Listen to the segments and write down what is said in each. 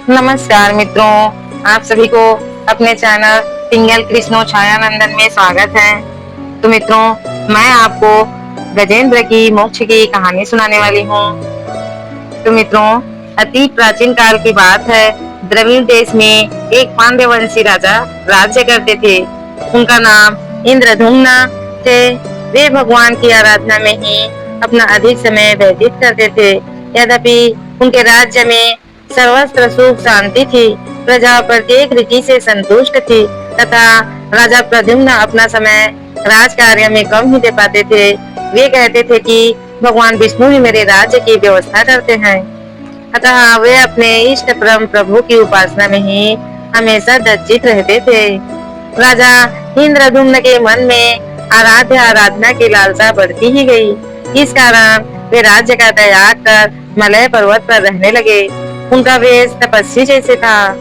नमस्कार मित्रों, आप सभी को अपने चैनल पिंगल कृष्णो छायानंदन में स्वागत है। तो मित्रों, मैं आपको गजेंद्र की मोक्ष की कहानी सुनाने वाली हूँ। तो मित्रों, अति प्राचीन काल की बात है। द्रविड़ देश में एक पांड्यवंशी राजा राज्य करते थे। उनका नाम इंद्रद्युम्न थे। वे भगवान की आराधना में ही अपना अधिक समय व्यतीत करते थे। यद्यपि उनके राज्य में सर्वत्र सुख शांति थी। प्रजा प्रत्येक रीति से संतुष्ट थी तथा राजा प्रद्युम्न अपना समय राज कार्य में कम ही दे पाते थे। वे कहते थे कि भगवान विष्णु ही मेरे राज्य की व्यवस्था करते हैं, अतः वे अपने इष्ट परम प्रभु की उपासना में ही हमेशा दज्जित रहते थे। राजा इंद्रद्युम्न के मन में आराध्य आराधना की लालसा बढ़ती ही गई। इस कारण वे राज्य का त्याग कर मलय पर्वत पर रहने लगे। उनका वेश तपस्वी जैसे था।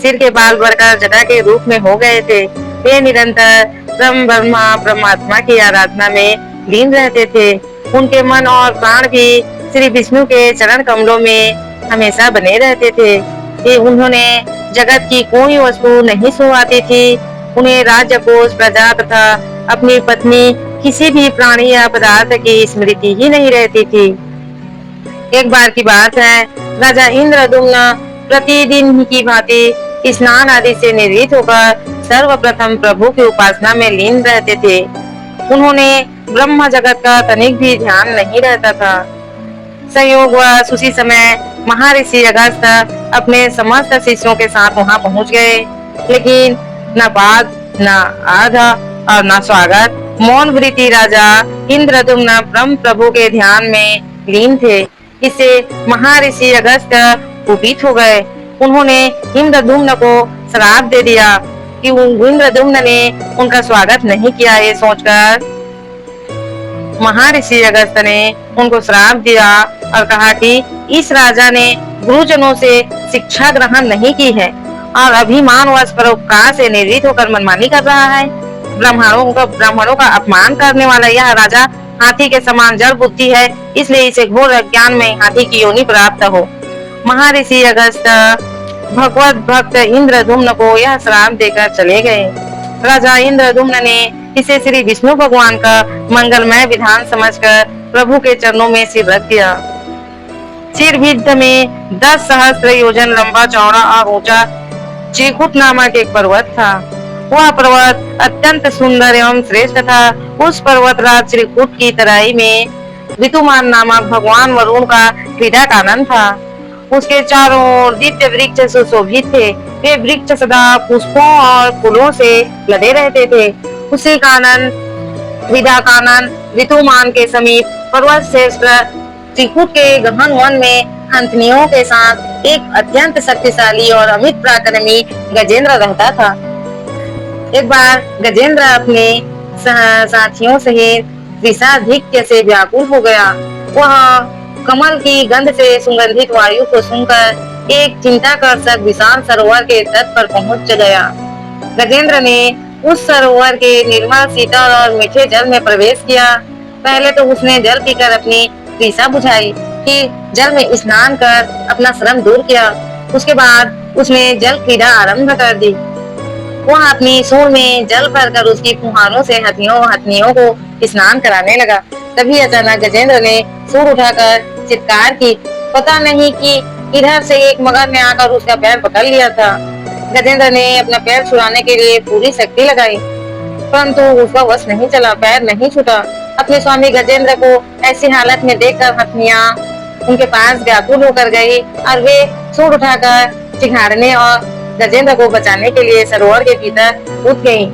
सिर के बाल बढ़कर जटा के रूप में हो गए थे। वे निरंतर ब्रह्म ब्रह्मा परमात्मा की आराधना में लीन रहते थे। उनके मन और प्राण भी श्री विष्णु के चरण कमलों में हमेशा बने रहते थे। ये उन्होंने जगत की कोई वस्तु नहीं सुहाती थी। उन्हें राज्य कोष प्रजा तथा अपनी पत्नी किसी भी प्राणी या पदार्थ की स्मृति ही नहीं रहती थी। एक बार की बात है, राजा इंद्रद्युम्न प्रतिदिन की भांति स्नान आदि से निवृत्त होकर सर्वप्रथम प्रभु की उपासना में लीन रहते थे। उन्होंने ब्रह्म जगत का तनिक भी ध्यान नहीं रहता था। संयोगवश उसी समय महर्षि अगस्त्य अपने समस्त शिष्यों के साथ वहां पहुंच गए, लेकिन न पाद न आधा और न स्वागत। मौन व्रती राजा इंद्रद्युम्न ब्रह्म प्रभु के ध्यान में लीन थे। इससे महर्षि अगस्त्य कुपित हो गए। उन्होंने इंद्रद्युम्न को श्राप दे दिया कि इंद्रद्युम्न ने उनका स्वागत नहीं किया। ये सोचकर महर्षि अगस्त्य ने उनको श्राप दिया और कहा कि इस राजा ने गुरुजनों से शिक्षा ग्रहण नहीं की है और अभिमानवश परोपकार से निवृत्त होकर मनमानी कर रहा है। ब्राह्मणों का अपमान करने वाला यह राजा हाथी के समान जड़ बुद्धि है, इसलिए इसे घोर अज्ञान में हाथी की योनि प्राप्त हो। महर्षि अगस्त्य भगवत भक्त इंद्रद्युम्न को यह श्राप देकर चले गए। राजा इंद्रद्युम्न ने इसे श्री विष्णु भगवान का मंगलमय विधान समझकर प्रभु के चरणों में सिर रख दिया। चिरभिद्ध में 10 सहस्त्र योजन लंबा चौड़ा और ऊंचा चिरकूट नामक एक पर्वत था। वह पर्वत अत्यंत सुंदर एवं श्रेष्ठ था। उस पर्वतराज चिरकूट की तराई में ऋतुमान नामक भगवान वरुण का क्रीड़ा कानन था। उसके चारों ओर दिव्य वृक्ष सुशोभित थे। वे वृक्ष सदा पुष्पों और फूलों से लदे रहते थे। उसी कानन विदा कानन ऋतुमान के समीप पर्वत श्रेष्ठ त्रिकूट के गहन वन में हंसनियों के साथ एक अत्यंत शक्तिशाली और अमित पराक्रमी गजेंद्र रहता था। एक बार गजेंद्र अपने साथियों सहित विषाधिक्य से व्याकुल हो गया। वह कमल की गंध से सुगंधित वायु को सुनकर एक चिंताकर्षक विशाल सरोवर के तट पर पहुंच गया। गजेंद्र ने उस सरोवर के निर्मल शीतल और मीठे जल में प्रवेश किया। पहले तो उसने जल पीकर अपनी तृषा बुझाई, फिर जल में स्नान कर अपना श्रम दूर किया। उसके बाद उसने जल क्रीड़ा आरंभ कर दी। वह अपनी सूंड में जल भरकर उसकी फुहारों से हथनियों को स्नान कराने लगा। तभी अचानक गजेंद्र ने सूंड उठाकर चित्कार की। पता नहीं कि इधर से एक मगर ने आकर उसका पैर पकड़ लिया था। गजेंद्र ने अपना पैर छुड़ाने के लिए पूरी शक्ति लगाई, परंतु उसका वश नहीं चला, पैर नहीं छूटा। अपने स्वामी गजेंद्र को ऐसी हालत में देखकर हथनियां उनके पास व्याकुल होकर गई और वे सूंड उठाकर चिघाड़ने और गजेंद्र को बचाने के लिए सरोवर के भीतर कूद गई।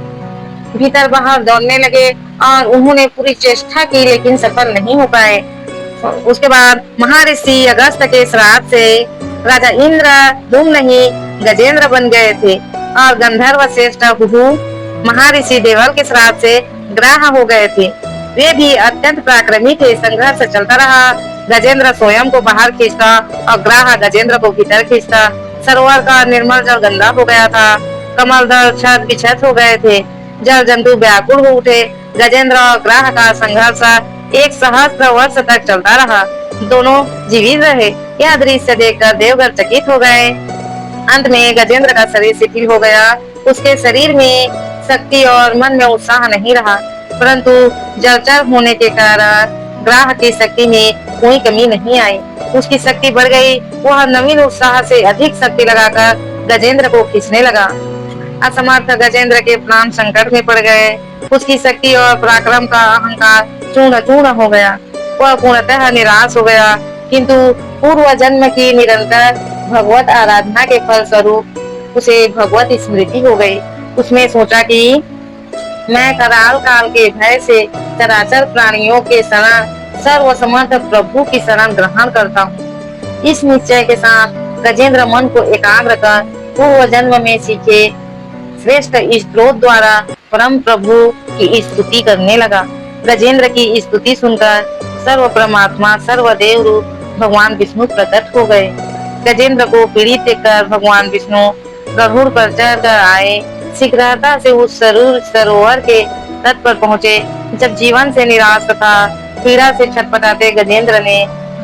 भीतर बाहर दौड़ने लगे और उन्होंने पूरी चेष्टा की, लेकिन सफल नहीं हो पाए। उसके बाद महर्षि अगस्त्य के श्राप से राजा इंद्रद्युम्न ही गजेंद्र बन गए थे और गंधर्व श्रेष्ठ हुहु महर्षि देवल के श्राप से ग्राह हो गए थे। वे भी अत्यंत पराक्रमी थे। संघर्ष चलता रहा। गजेंद्र स्वयं को बाहर खींचता और ग्राह गजेंद्र को भीतर खींचता। सरोवर का निर्मल जल गंदा हो गया था। कमल दल छत बिछत हो गए थे। जल जंतु व्याकुल हो उठे। गजेंद्र और ग्राह का संघर्ष 1 सहस्त्र वर्ष तक चलता रहा। दोनों जीवित रहे। यह दृश्य देखकर देवगण चकित हो गए। अंत में गजेंद्र का शरीर शिथिल हो गया। उसके शरीर में शक्ति और मन में उत्साह नहीं रहा, परंतु जलचर होने के कारण ग्राह की शक्ति में कोई कमी नहीं आई। उसकी शक्ति बढ़ गई। वह नवीन उत्साह से अधिक शक्ति लगाकर गजेंद्र को खींचने लगा। असमर्थ गजेंद्र के प्राण संकट में पड़ गए। उसकी शक्ति और पराक्रम का अहंकार चूर्ण चूर्ण हो गया। वह पूर्णतः निराश हो गया, किंतु पूर्व जन्म की निरंतर भगवत आराधना के फल स्वरूप उसे भगवत स्मृति हो गई। उसने सोचा कि मैं कराल काल के भय से चराचर प्राणियों के शरण सर्वसमर्थ प्रभु की शरण ग्रहण करता हूँ। इस निश्चय के साथ गजेंद्र मन को एकाग्र कर पूर्व जन्म में सीखे श्रेष्ठ स्त्रोत द्वारा परम प्रभु की स्तुति करने लगा। गजेंद्र की स्तुति सुनकर सर्व परमात्मा सर्वदेव रूप भगवान विष्णु प्रकट हो गए। गजेंद्र को पीड़ित देखकर भगवान विष्णु गरुड़ पर चढ़कर आए। शीघ्रता से उस सरोवर के तट पर पहुँचे। जब जीवन से निराश तथा पीड़ा से छटपटाते गजेंद्र ने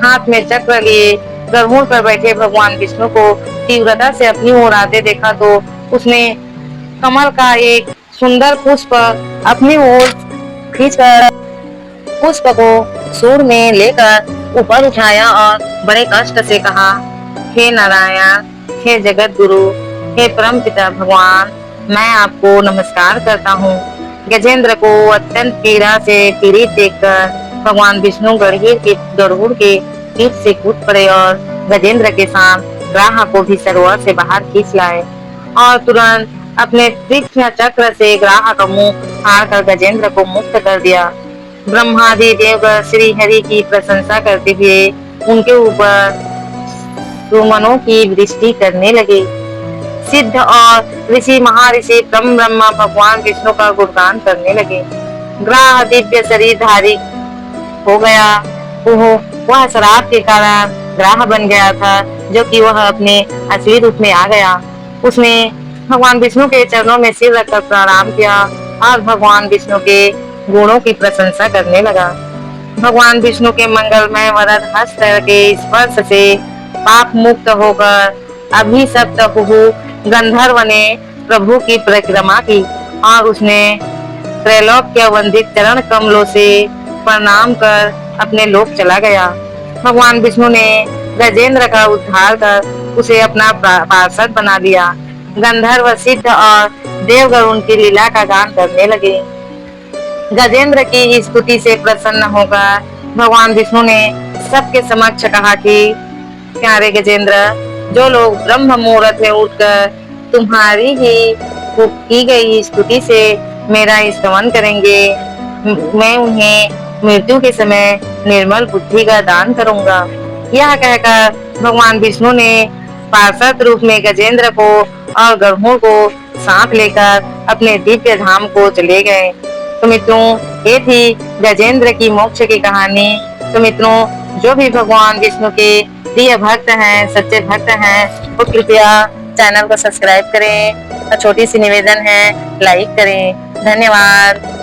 हाथ में चक्र लिए गरुड़ पर बैठे भगवान विष्णु को तीव्रता से अपनी ओर आते देखा, तो उसने कमल का एक सुंदर पुष्प अपनी ओर खींचकर पुष्प को सूर में लेकर ऊपर उठाया और बड़े कष्ट से कहा, हे नारायण, हे जगत गुरु, हे परम पिता भगवान, मैं आपको नमस्कार करता हूँ। गजेंद्र को अत्यंत पीड़ा से पीड़ित देखकर भगवान विष्णु गरुड़ के पीठ से कूद पड़े और गजेंद्र के साथ ग्राह को भी सरोवर से बाहर खींच लाए और तुरंत अपने तीक्ष्ण चक्र से ग्राह का मुंह फाड़कर गजेंद्र को मुक्त कर दिया। ब्रह्मादि देवगण श्री हरि की प्रशंसा करते हुए उनके ऊपर सुमनों की वृष्टि करने लगे। सिद्ध और ऋषि महर्षि ब्रह्मा भगवान विष्णु का गुणगान करने लगे। ग्राह दिव्य शरीरधारी हो गया। वह शराब के कारण ग्राह बन गया था, जो कि वह अपने असली रूप में आ गया। उसने भगवान विष्णु के चरणों में सिर रखकर प्रणाम किया और भगवान विष्णु के गुणों की प्रशंसा करने लगा। भगवान विष्णु के मंगलमय वरद हस्त के स्पर्श से पाप मुक्त होकर अभिशप्त हुहु गंधर्व ने प्रभु की परिक्रमा की और उसने त्रैलोक्य वंदित चरण कमलों से प्रणाम कर अपने लोक चला गया। भगवान विष्णु ने गजेंद्र का उद्धार कर उसे अपना पार्षद बना दिया। गंधर्व, सिद्ध और देवगण उनकी लीला का गान करने लगे। गजेंद्र की स्तुति से प्रसन्न होकर भगवान विष्णु ने सबके समक्ष कहा कि प्यारे गजेंद्र, जो लोग ब्रह्म मुहूर्त में उठकर तुम्हारी ही की गई स्तुति से मेरा स्तवन करेंगे, मैं उन्हें मृत्यु के समय निर्मल बुद्धि का दान करूंगा। यह कहकर भगवान विष्णु ने पार्षद रूप में गजेंद्र को और गरुड़ को साथ लेकर अपने दिव्य धाम को चले गए। तो मित्रों, ये थी गजेंद्र की मोक्ष की कहानी। तो मित्रों, जो भी भगवान विष्णु के प्रिय भक्त हैं, सच्चे भक्त हैं, वो कृपया चैनल को सब्सक्राइब करें और छोटी सी निवेदन है, लाइक करें। धन्यवाद।